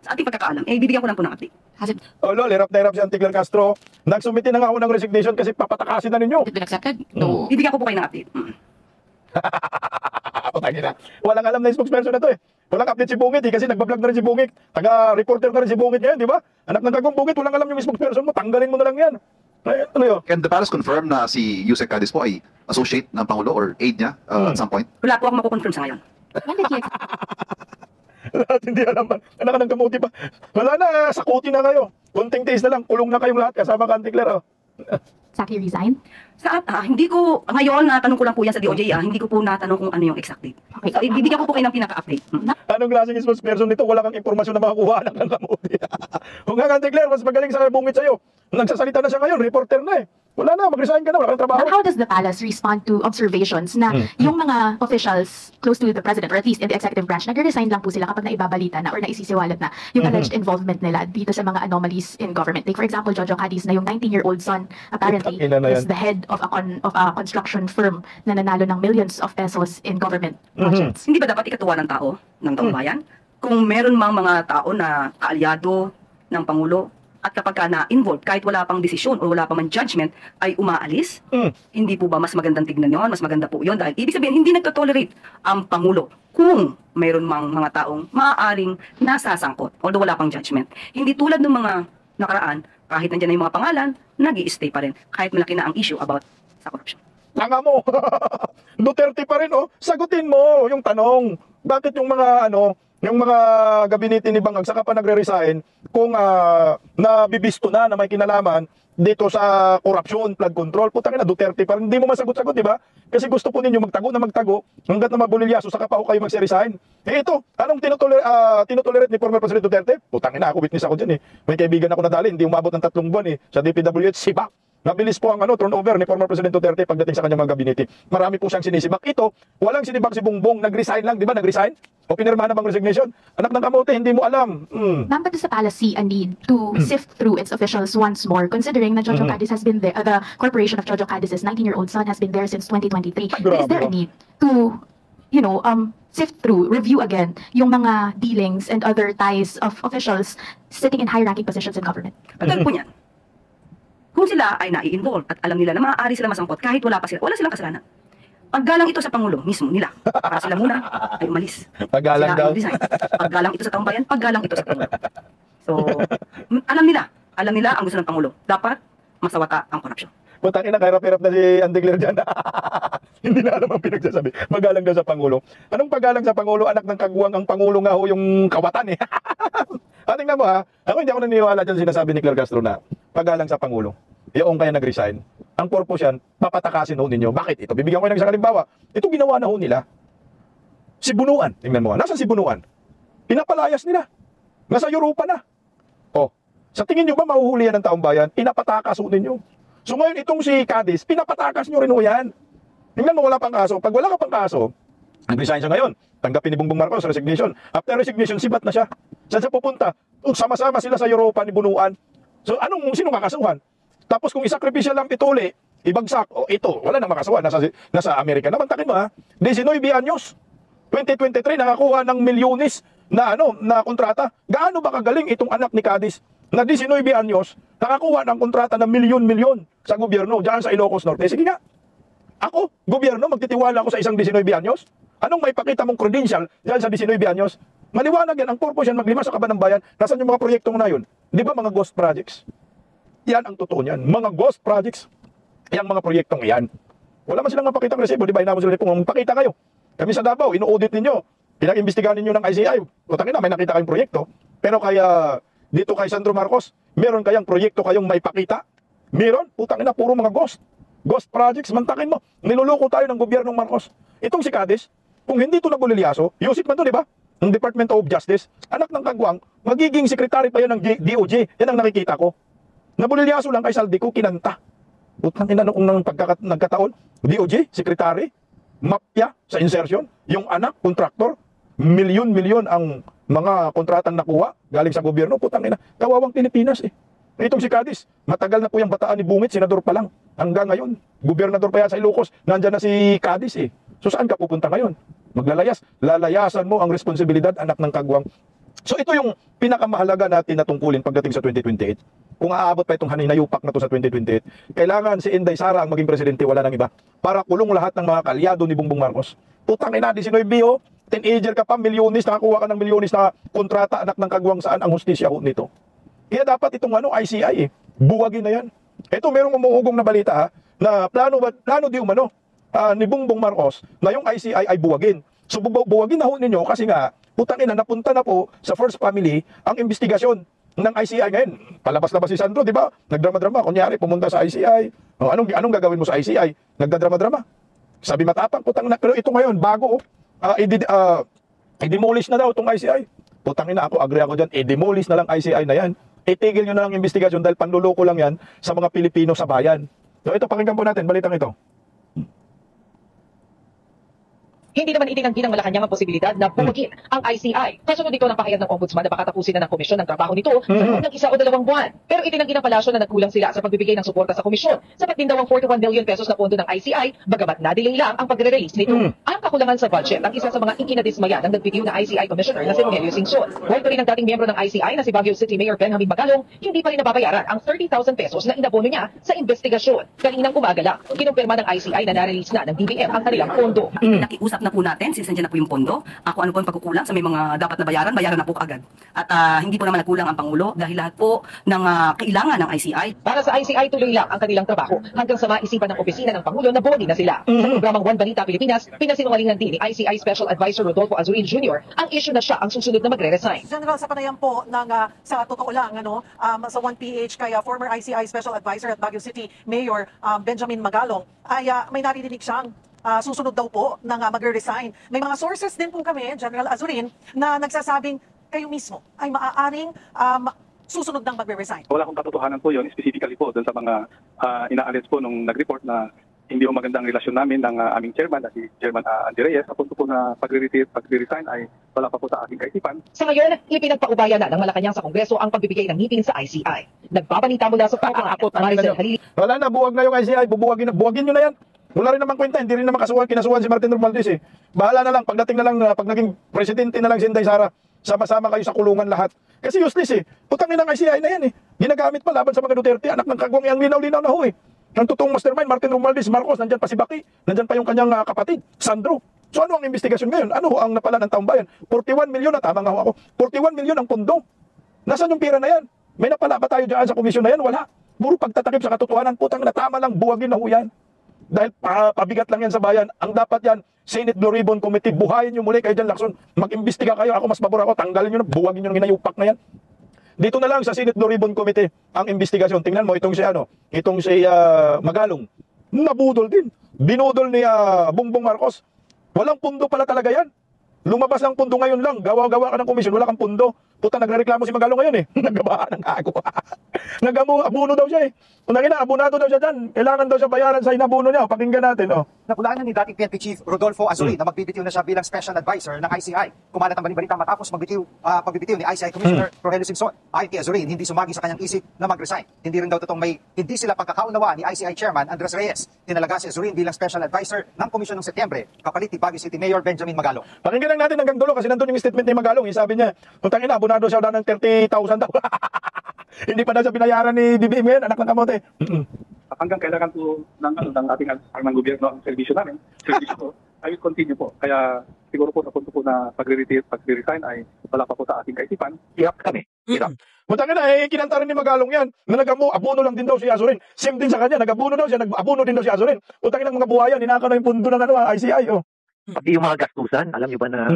[SPEAKER 5] Sa ating pagkakaalam, bibigyan ko lang po ng update.
[SPEAKER 11] Has it
[SPEAKER 2] Lol, hirap na hirap si Antiglar Castro. Nagsumiti na nga ako ng resignation kasi papatakasin na ninyo.
[SPEAKER 11] been accepted? No.
[SPEAKER 5] Bibigyan ko po kayo ng update.
[SPEAKER 2] Putangin na. Walang alam na yung spokesperson na to eh. Walang update si Bungit kasi nagbablog na rin si Bungit. Taga-reporter na rin si Bungit ngayon, di ba? Anak ng kagong Bungit, walang alam yung spokesperson mo. Tanggalin mo na lang yan. Ay, ano yun?
[SPEAKER 12] Can the palace confirm na si Yusek Cadiz po ay associate ng Pangulo or aide niya at some point?
[SPEAKER 5] Wala po akong makukonfirm sa ngayon.
[SPEAKER 11] When did he
[SPEAKER 2] Lahat hindi alam man. Anak ng kamuti pa. Wala na, sakuti na kayo. Kunting tiis na lang, kulong na kayong lahat kasama ka Antiglar. Oh.
[SPEAKER 11] exactly resign?
[SPEAKER 5] Hindi ko, ngayon natanong ko lang po yan sa DOJ, hindi ko po natanong kung ano yung exact date.
[SPEAKER 11] Okay.
[SPEAKER 5] So, bibigyan ko po kayo ng pinaka-update.
[SPEAKER 2] Anong klaseng spokesperson nito? Wala kang impormasyon na makakuha ng kamuti. Kung nga Antiglar, mas magaling sa Bungit sa'yo. Nagsasalita na siya ngayon, reporter na eh. Wala na, mag-resign ka na, wala kang trabaho.
[SPEAKER 11] But how does the palace respond to observations na yung mga officials close to the president, or at least in the executive branch, nag-resign lang po sila kapag naibabalita na or naisisiwalat na yung alleged involvement nila dito sa mga anomalies in government? Like for example, Jojo Cadiz na yung 19-year-old son apparently is the head of a construction firm na nanalo ng millions of pesos in government projects.
[SPEAKER 5] Hindi ba dapat ikatuwa ng tao, ng taong bayan? Kung meron mang mga tao na kaalyado ng Pangulo, at kapag ka na-involved, kahit wala pang desisyon o wala pa man judgment, ay umaalis, hindi po ba mas magandang tignan yon? Mas maganda po yon dahil ibig sabihin, hindi nagtotolerate ang Pangulo kung mayroon mang mga taong maaaring nasasangkot, although wala pang judgment. Hindi tulad ng mga nakaraan, kahit nandiyan na yung mga pangalan, nag-i-stay pa rin, kahit malaki na ang issue about sa corruption.
[SPEAKER 2] Tanga mo. Duterte pa rin, oh. Sagutin mo yung tanong. Bakit yung mga yung mga gabinete ni Bangag saka pa nagre-resign kung nabibisto na may kinalaman dito sa korupsyon, flood control, putang ina, Duterte pa rin. Hindi mo masagot-sagot, di ba? Kasi gusto po ninyo magtago hanggat na mabulilyaso saka pa ako kayo magse-resign. Ito, anong tinotolerate ni former President Duterte? Putang ina, ako witness ako dyan eh. May kaibigan ako nadali, hindi umabot ng 3 buwan eh. Sa DPWH, sibak. Nabilis po ang turnover ni former President Duterte pagdating sa kanyang mga gabinete. Marami po siyang sinisibak. Ito, walang sinibak si Bongbong, nag-resign lang, di ba? Nag-resign? O pinirmahan na bang resignation? Anak ng kamote, hindi mo alam.
[SPEAKER 11] Ma'am, but does the palace see a need to sift through its officials once more, considering that Jojo Cadiz has been there, the corporation of Jojo Cadiz's 19-year-old son has been there since 2023. Is there a need to, sift through, review again yung mga dealings and other ties of officials sitting in high-ranking positions in government?
[SPEAKER 5] Pagkat po niyan, kung sila ay nai-involve at alam nila na maaari sila masangkot kahit wala silang kasalanan. Paggalang ito sa Pangulo mismo nila, para sila muna ay umalis.
[SPEAKER 2] Paggalang daw.
[SPEAKER 5] Paggalang ito sa taong bayan, paggalang ito sa Pangulo. So, alam nila ang gusto ng Pangulo. Dapat masawata ang korupsyon.
[SPEAKER 2] Putang ina, kahirap-hirap na si Antiglar dyan. Hindi na alam ang pinagsasabi. Paggalang daw sa Pangulo. Anong paggalang sa Pangulo? Anak ng kagwang, ang Pangulo nga ho yung kawatan eh. Tingnan mo ha, ako hindi ako naniniwala dyan sinasabi ni Claire Castro na paggalang sa Pangulo. Yung kaya nag-resign. Ang purpose yan, papatakasin ho ninyo. Bakit ito? Bibigyan ko ng isang halimbawa. Ito ginawa na ho nila. Si Bunuan. Tingnan mo ha. Nasaan si Bunuan? Pinapalayas nila. Nasa Europa na. Oh, sa tingin nyo ba mahuhuli yan ng taong bayan? Pinapatakas ho ninyo. So ngayon itong si Cadiz, pinapatakas nyo rin ho yan. Tingnan mo, wala pang kaso. Pag wala ka pang kaso, nag-resign siya ngayon. Tanggapin ni Bongbong Marcos resignation. After resignation, sibat na siya. Saan siya pupunta? Sama-sama sila sa Europa ni Bunuan. So sino makasuhan? Tapos kung isakripisya lang ituli, ibagsak, ito, wala nang makasuhan. Nasa Amerika. Namantakin mo ha. 19 anyos. 2023, nakakuha ng milyones na kontrata. Gaano ba kagaling itong anak ni Cadiz na 19 anyos, nakakuha ng kontrata ng milyon-milyon sa gobyerno dyan sa Ilocos Norte? Sige nga. Ako, gobyerno, magtitiwala ako sa isang 19 anyos? Anong may pakita mong credential dyan sa 19 anyos? Maliwanag yan, ang purpose yan, maglima sa kaban ng bayan. Nasaan yung mga proyektong na yun? Di ba mga ghost projects? Yan ang totoo niyan. Mga ghost projects. Yang mga proyektong yan. Wala man silang mapakitang resibo. Di ba inamo sila kung magpakita kayo? Kami sa Davao, ino-audit ninyo. Pinag-imbestigahan ninyo ng ICI. O tangina, may nakita kayong proyekto. Pero kaya dito kay Sandro Marcos, meron kayang proyekto kayong may pakita? Meron? Putang ina, puro mga ghost. Ghost projects, mantakin mo. Niluloko tayo ng gobyernong Marcos. Itong si Cadiz, Kung hindi ito nabulilyaso, Yusip man to, di ba? Ng Department of Justice, anak ng kagwang, magiging secretary pa yan ng DOJ. Yan ang nakikita ko. Nabulilyaso lang kay Saldico, kinanta. Utang ina nung nagkataon, DOJ, secretary, mafia sa insertion, yung anak, kontraktor, milyon-milyon ang mga kontratang nakuha galing sa gobyerno. Putang ina, kawawang Pilipinas eh. Itong si Cadiz, matagal na po yung bataan ni Bungit, senador pa lang. Hanggang ngayon, gobernador pa yan sa Ilocos, nandyan na si Cadiz eh. So saan ka pupunta ngayon? Maglalayas, lalayasan mo ang responsibilidad, anak ng kagwang. So ito yung pinakamahalaga natin na tungkulin pagdating sa 2028. Kung aabot pa itong haninayupak na to sa 2028, kailangan si Inday Sara ang maging presidente, wala nang iba. Para kulong lahat ng mga kalyado ni Bongbong Marcos. Putang ina, 19 ho, teenager ka pa, milyonis, nakakuha ka ng milyonis na kontrata, anak ng kagwang, saan ang hustisya ho nito? Kaya dapat itong ICI buwagin na yan. Ito merong umuugong na balita ha, na plano di umano ni Bongbong Marcos na yung ICI ay buwagin. So buwagin na ho ninyo kasi nga, putang ina, napunta na po sa First Family ang investigasyon ng ICI ngayon. Palabas-labas si Sandro, di ba? Nagdrama-drama, kunyari pumunta sa ICI. O, anong gagawin mo sa ICI? Nagdadrama-drama. Sabi matapang, putang ina, pero ito ngayon, bago, i-demolish na daw itong ICI. Putang ina, agree ako dyan, i-demolish na lang ICI na yan. Itigil nyo na lang investigasyon dahil panluloko lang yan sa mga Pilipino sa bayan. So ito, pakinggan po natin, balitang ito.
[SPEAKER 13] Hindi naman itinanggi ng Malacanang ang posibilidad na bumagin ang ICI. Kasunod ito ng pahayag ng Ombudsman na baka tapusin na ng komisyon ng trabaho nito sa loob ng 1 o 2 buwan. Pero itinanggi ng palasyo na nagkulang sila sa pagbibigay ng suporta sa komisyon. Sapat din daw ang 41 million pesos na pondo ng ICI, bagamat na-delay lang ang pagre-release nito. Ang kakulangan sa budget ang isa sa mga ikinadismaya ng nagbitiw na ICI Commissioner na si Rogelio Singson. Kwento rin ng dating miyembro ng ICI na si Baguio City Mayor Benjamin Magalong, hindi pa rin nababayaran ang 30,000 pesos na inabono niya sa investigasyon. Kaninang umaga lang, kinumpirma ng ICI na na-release na ng DBM ang kanilang pondo.
[SPEAKER 5] Nakiusap na po natin, since nandiyan na po yung pondo, ako ano po ang pagkukulang sa may mga dapat na bayaran na po agad. At hindi po naman nagkulang ang Pangulo dahil lahat po ng kailangan ng ICI.
[SPEAKER 13] Para sa ICI, tuloy lang ang kanilang trabaho hanggang sa maisipan ng opisina ng Pangulo na buwagin na sila. Sa programang One Balita Pilipinas, pinasinungalingan din ni ICI Special Advisor Rodolfo Azurin Jr. ang issue na siya ang susunod na magre-resign.
[SPEAKER 14] General, sa panayan po ng sa totoo lang sa 1PH kaya former ICI Special Advisor at Baguio City Mayor Benjamin Magalong ay may narinig siyang susunod daw po na magre-resign. May mga sources din po kami, General Azurin, na nagsasabing kayo mismo ay maaaring susunod ng magre-resign.
[SPEAKER 15] Wala akong katotohanan po yun, specifically po doon sa mga ina-allege po nung nag-report na hindi po magandang relasyon namin ng aming chairman, na si Chairman Andy Reyes. Sa punto po na pagre-resign ay wala pa po sa aking kaisipan.
[SPEAKER 13] Sa ngayon, ipinagpaubaya na ng Malacanang sa Kongreso ang pagbibigay ng ngipin sa ICI. Nagbabalita mula sa Maricel Halili.
[SPEAKER 2] Wala na, buwag na yung ICI, buwagin nyo na yan. Wala rin naman kwenta, hindi rin naman kinasuhan si Martin Romualdez eh. Bahala na lang, pagdating na lang, pag naging presidente na lang si Inday Sara, sama-sama kayo sa kulungan lahat. Kasi useless eh. Putangin ng ICI na yan eh. Ginagamit pa laban sa mga Duterte, anak ng kagwang yang linaw-linaw na ho eh. Ang totoong mastermind, Martin Romualdez, Marcos, nandyan pa si Baki, nandyan pa yung kanyang kapatid, Sandro. So ano ang investigasyon ngayon? Ano ang napala ng taong bayan? 41 milyon na, tama nga ako, 41 milyon ang pondo. Nasaan yung pira na yan? May napala ba tayo dyan sa komisyon na yan? Wala. Puro pagtatakip sa katotohanan, putang na tama lang, buwagin na ho yan. Dahil pabigat lang yan sa bayan. Ang dapat yan, Senate Blue Ribbon Committee, buhayin nyo muli kayo dyan, Lacson. Mag-imbestiga kayo, ako mas mabura ako, tanggalin nyo na, buwagin nyo ng ginayupak na yan. Dito na lang sa Senate Blue Ribbon Committee ang investigasyon. Tingnan mo, itong si Magalong, nabudol din. Binudol ni Bongbong Marcos. Walang pundo pala talaga yan. Lumabas ang pundo ngayon lang. Gawa-gawa ka ng komisyon, wala kang pundo. Puta, nagrereklamo si Magalong ngayon eh. Naggabahan ng ako. Nag-abuno daw siya eh. Kung abunado daw siya dyan, kailangan daw siya bayaran sa inabuno niya. Pakinggan natin.
[SPEAKER 16] Napulanan ni dating PNP Chief Rodolfo Azurin na magbibitiw na siya bilang Special Advisor ng ICI. Kumalat ang balita matapos pagbibitiw ni ICI Commissioner Rogelio Singson. Ayon kay Azurin, hindi sumagi sa kanyang isip na mag-resign. Hindi rin daw hindi sila pagkakaunawa ni ICI Chairman Andres Reyes. Tinalaga si Azurin bilang Special Advisor ng Komisyon noong Setyembre, kapalit ni Baguio City Mayor Benjamin Magalong.
[SPEAKER 2] Pakinggan lang natin hanggang dulo kasi nandun yung statement ni Magalong. Sabi niya, tangina, abunado siya ng 30,000 daw. Hindi pa daw siya binayaran ni BBM ngayon, anak ng kamote.
[SPEAKER 15] Hanggang kailangan po ng ating ng gobyerno ang serbisyo namin, serbisyo ko, I will continue po. Kaya siguro po sa punto po na pagre-resign ay wala pa po sa ating kaisipan. Hirap kami. Hirap.
[SPEAKER 2] Mutangin na, kinantaran ni Magalong yan. Na nag-abuno lang din daw si Azurin. Same din sa kanya, nag-abuno daw siya, nag-abuno din daw si Azurin. Mutangin ng mga buhayan, ninakaw na yung pundo ng ICI.
[SPEAKER 17] Pati yung mga gastusan, alam niyo ba na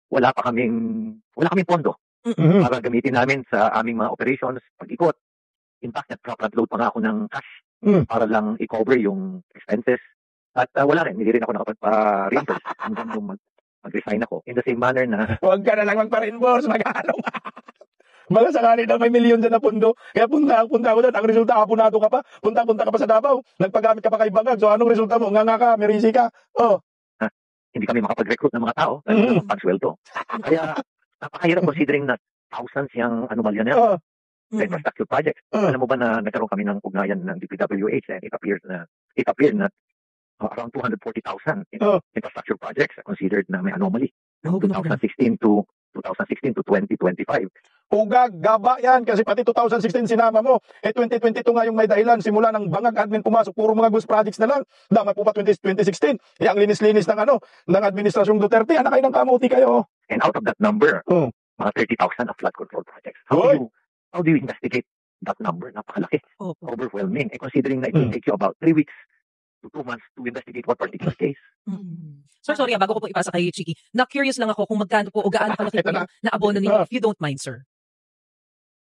[SPEAKER 17] wala kaming pondo para gamitin namin sa aming mga operations, pag-ikot. In fact, nag-front load pa nga ako ng cash para lang i-cover yung expenses. At wala rin, hindi rin ako nakapagpa-reimburse hanggang mag-resign ako in the same manner na
[SPEAKER 2] Huwag ka na lang magpa-reinforce, mag-aalong. Baka sakali daw may milyon dyan na pundo. Kaya punta ako doon. Ang resulta, apunado ka pa. Punta ka pa sa Davao. Nagpagamit ka pa kay Bangag. So anong resulta mo? Nga ka, may risi ka. Oh.
[SPEAKER 17] hindi kami makapag-recruit ng mga tao dahil pagsweldo. Kaya napakahirap considering na thousands yung anomalya na yan. Sa infrastructure projects. Alam mo ba na nagkaroon kami ng ugnayan ng DPWH and it appeared na around 240,000 infrastructure projects considered na may anomaly. 2016 to 2025.
[SPEAKER 2] Ugag, gaba yan kasi pati 2016 sinama mo. 2022 nga yung may dahilan. Simula ng Bangag admin pumasok, puro mga ghost projects na lang. Dama po pa 2016. Ang linis-linis ng ng administrasyong Duterte. Anak kayo ng kamuti kayo.
[SPEAKER 17] And out of that number, mga 30,000 of flood control projects. How do you investigate that number? Napakalaki. Overwhelming. Considering na it will take you about 3 weeks to 2 months to investigate one particular case.
[SPEAKER 13] Sir, sorry, bago ko po ipasa kay Chiki, na-curious lang ako kung magkano po o gaano kalaki po yung naabono ninyo, if you don't mind, sir.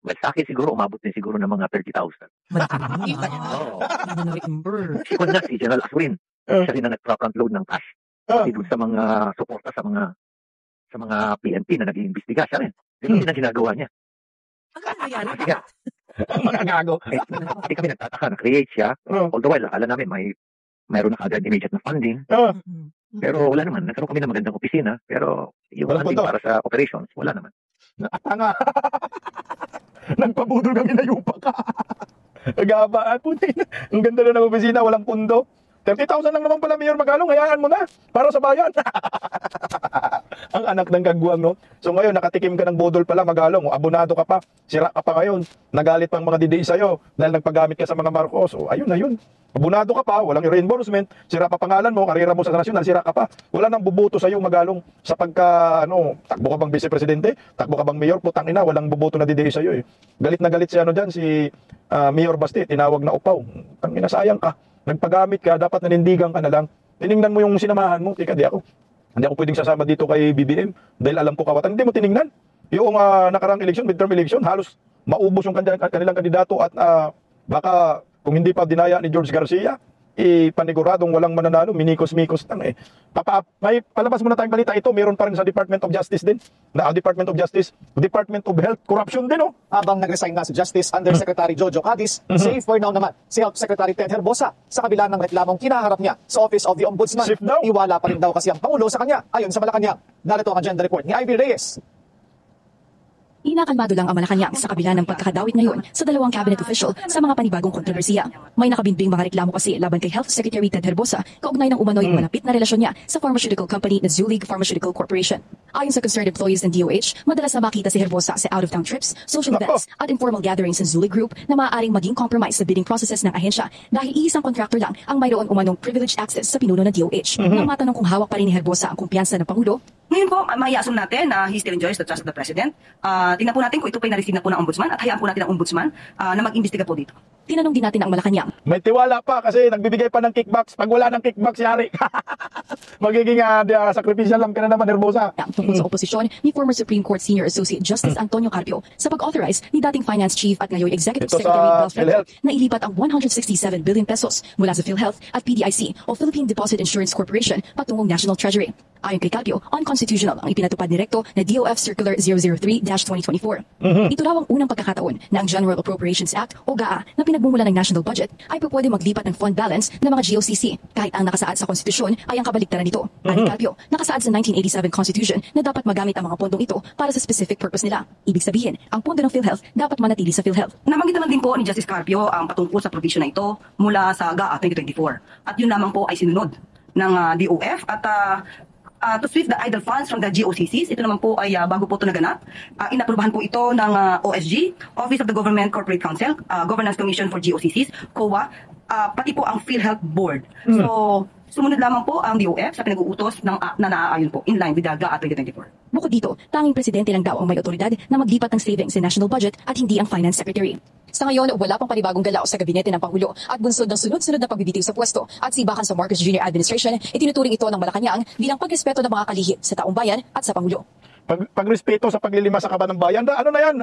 [SPEAKER 17] Well, sa akin siguro, umabot din siguro ng mga 30,000.
[SPEAKER 13] Malaki naman.
[SPEAKER 17] Si Kunya, si General Aswin, siya rin na nag-front load ng cash. Kasi doon sa mga suporta sa mga PNP na nag-iimbestiga siya rin. Yun ang ginagawa niya.
[SPEAKER 13] Ano nangyayari?
[SPEAKER 2] Ang mga gago.
[SPEAKER 17] Hindi kami nagtataka, na-create siya. Although, alam namin, mayroon na kagad immediate na funding. Pero wala naman. Nagkaroon kami ng magandang opisina. Pero yung funding para sa operations, wala naman.
[SPEAKER 2] Tanga. Nagpabudol kami na yupa ka. Gabaan, putin. Ang ganda na ng opisina, walang pundo. 30,000 lang naman pala, Mayor Magalong. Hayaan mo na. Para sa bayan. Ang anak ng kagwang, no? So ngayon, nakatikim ka ng budol pala, Magalong. Abonado ka pa. Sira ka pa ngayon. Nagalit pang mga DDI sa'yo dahil nagpagamit ka sa mga Marcos. O, ayun na yun. Abonado ka pa. Walang reimbursement. Sira pa pangalan mo. Karera mo sa nasyonal. Sira ka pa. Wala nang bubuto sa'yo, Magalong. Sa pagka, takbo ka bang vice-presidente? Takbo ka bang mayor? Putang ina, walang bubuto na DDI sa'yo, eh. Galit na galit si dyan, si Mayor Basti. Tinawag na upaw. Tangina, sayang ka. Nagpagamit ka, dapat nanindigan ka na lang. Tiningnan mo yung sinamahan mo. Tika, di ako pwedeng sasama dito kay BBM dahil alam ko kawatan. Hindi mo tiningnan. Yung nakarang election, midterm election, halos maubos yung kanilang kandidato at baka kung hindi pa dinaya ni George Garcia, paniguradong walang mananalo, minikos-mikos lang eh. May palabas muna tayong balita ito, meron pa rin sa Department of Justice din. Department of Justice, Department of Health, corruption din, oh.
[SPEAKER 16] Habang nag-resign na si Justice Undersecretary Jojo Cadiz, safe for now naman si Health Secretary Ted Herbosa sa kabila ng reklamong kinaharap niya sa Office of the Ombudsman. Iwala pa rin daw kasi ang Pangulo sa kanya. Ayon sa Malacanang, narito ang agenda report ni Ivy Reyes.
[SPEAKER 9] Inakalmado lang ang Malacanang sa kabila ng pagkakadawit ngayon sa dalawang cabinet official sa mga panibagong kontrobersiya. May nakabinbing mga reklamo kasi laban kay Health Secretary Ted Herbosa kaugnay ng umano'y malapit na relasyon niya sa pharmaceutical company na Zulig Pharmaceutical Corporation. Ayon sa concerned employees ng DOH, madalas na makita si Herbosa sa out-of-town trips, social events at informal gatherings ng Zulig Group na maaaring maging compromise sa bidding processes ng ahensya dahil iisang contractor lang ang mayroon umanong privileged access sa pinuno ng DOH. Nang matanong kung hawak pa rin ni Herbosa ang kumpiyansa ng Pangulo,
[SPEAKER 5] ngayon po, maiassume natin na he still enjoys the trust of the President. Tingnan po natin kung ito pa na-receive na po ng Ombudsman at hayaan po natin ang Ombudsman na mag-imbestiga po dito.
[SPEAKER 9] Tinanong din natin ang Malacanang.
[SPEAKER 2] May tiwala pa kasi nagbibigay pa ng kickbacks. Pag wala ng kickbacks, yari. Magiging sakripisya lang ka na naman, Herbosa.
[SPEAKER 9] Tungkol sa oposisyon ni former Supreme Court Senior Associate Justice Antonio Carpio sa pag-authorize ni dating Finance Chief at ngayon Executive Secretary Bel Frederick na ilipat ang 167 billion pesos mula sa PhilHealth at PDIC o Philippine Deposit Insurance Corporation patungong National Treasury. Ayon kay Carpio, unconstitutional ang ipinatupad ni Recto na DOF Circular 003-2024. Ito raw ang unang pagkakataon na ang General Appropriations Act o GAA na pinagmumula ng national budget ay pwede maglipat ng fund balance ng mga GOCC kahit ang nakasaad sa konstitusyon ay ang kabaliktaran nito. Ayon Carpio, nakasaad sa 1987 Constitution na dapat magamit ang mga pondong ito para sa specific purpose nila. Ibig sabihin, ang pondo ng PhilHealth dapat manatili sa PhilHealth.
[SPEAKER 5] Nabanggit naman din po ni Justice Carpio ang patungkol sa provision na ito mula sa GAA 2024. At yun naman po ay sinunod ng DOF at to sweep the idle funds from the GOCCs. Ito naman po ay bago po ito naganap. Inaprubahan po ito ng OSG, Office of the Government Corporate Council, Governance Commission for GOCCs, COA, pati po ang PhilHealth Board. So, sumunod lamang po ang DOF sa pinag-uutos na naaayon po in line with the GAA 2024.
[SPEAKER 9] Bukod dito, tanging presidente lang daw ang may otoridad na maglipat ng savings sa national budget at hindi ang finance secretary. Sa ngayon, wala pang panibagong galaw sa gabinete ng Pangulo at bunsod ng sunod-sunod na pagbibitiw sa pwesto at sibakan sa Marcos Jr. Administration, itinuturing ito ng Malacanang bilang pagrespeto ng mga kalihim sa taong bayan at sa Pangulo.
[SPEAKER 2] Pagrespeto sa paglilima sa kaban ng bayan, ano na yan,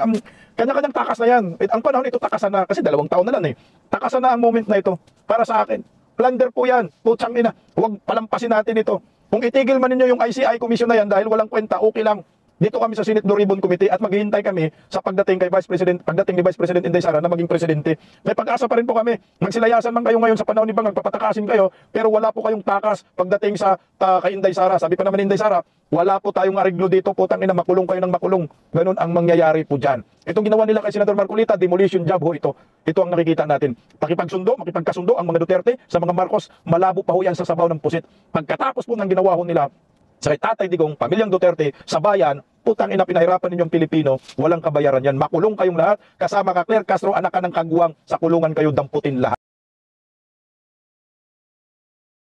[SPEAKER 2] kanya-kanyang takas na yan. Ang panahon ito takasan na, kasi 2 taon na lang eh. Takasan na ang moment na ito para sa akin. Plunder po yan, putsang ina. Huwag palampasin natin ito. Kung itigil man ninyo yung ICI commission na yan dahil walang kwenta, okay lang. Dito kami sa Senate Blue Ribbon Committee at maghihintay kami sa pagdating ni Vice President Inday Sara na maging presidente. May pag-asa pa rin po kami. Magsilayasan man kayo ngayon sa panahon ni Bang, magpapatakasin kayo, pero wala po kayong takas pagdating sa kay Inday Sara. Sabi pa naman ni Inday Sara, wala po tayong ariglo dito, putang ina, makulong kayo ng makulong. Ganun ang mangyayari po dyan. Itong ginawa nila kay Senator Marcolita, demolition job ho ito. Ito ang nakikita natin. Makipagkasundo ang mga Duterte sa mga Marcos, malabo pa ho yan sa sabaw ng pusit. Pagkatapos po ng ginawa ho nila sa Tatay Digong, pamilyang Duterte, sa bayan, putang ina, pinahirapan ninyong Pilipino, walang kabayaran yan. Makulong kayong lahat, kasama ka Claire Castro, anak ka ng kagwang, sa kulungan kayo damputin lahat.